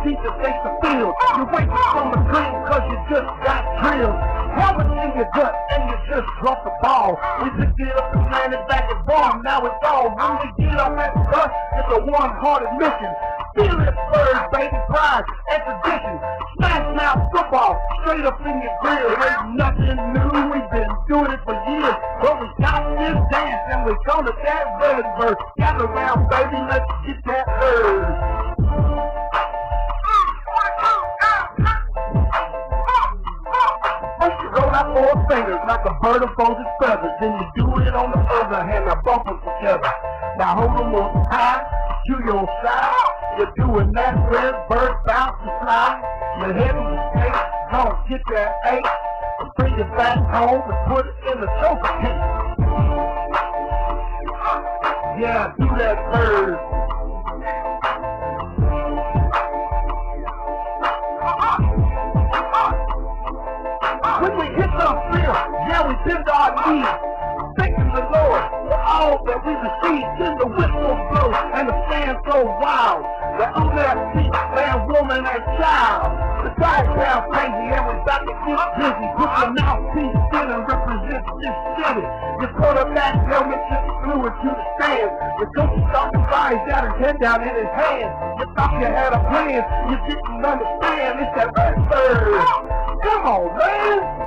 teeth to face the field. You wake up from a dream cause you just got drilled. Helmet in your gut and you just dropped the ball. We picked it up and landed back at farm, now it's all. When we get on that bus, it's a one-hearted mission. Feel it first, baby, pride and tradition. Smash mouth football, straight up in your grill. Ain't nothing new, we've been doing it for years. But we got this dance and we're gonna that red verse. Gather round, baby, let's get that herd. Roll out 4 fingers like a bird of folded feathers. Then you do it on the other hand, now bump them together. Now hold them up high to your side. You're doing that red bird bounce and slide. Your head on the state, don't get that ache. And bring it back home and put it in the choker case. Yeah, do that bird. When we hit the field, yeah, we bend our knees, thanking the Lord for all that we received. Then the whistle blows and the stand so wild. The on their feet, man, woman, and child. The diagram crazy and we about to get busy. Put your mouthpiece in and represent this city. You put up that helmet, just flew into the stands. The coach started flying down his head down in his hand. You thought you had a plan, you didn't understand. It's that red bird. Come on, man.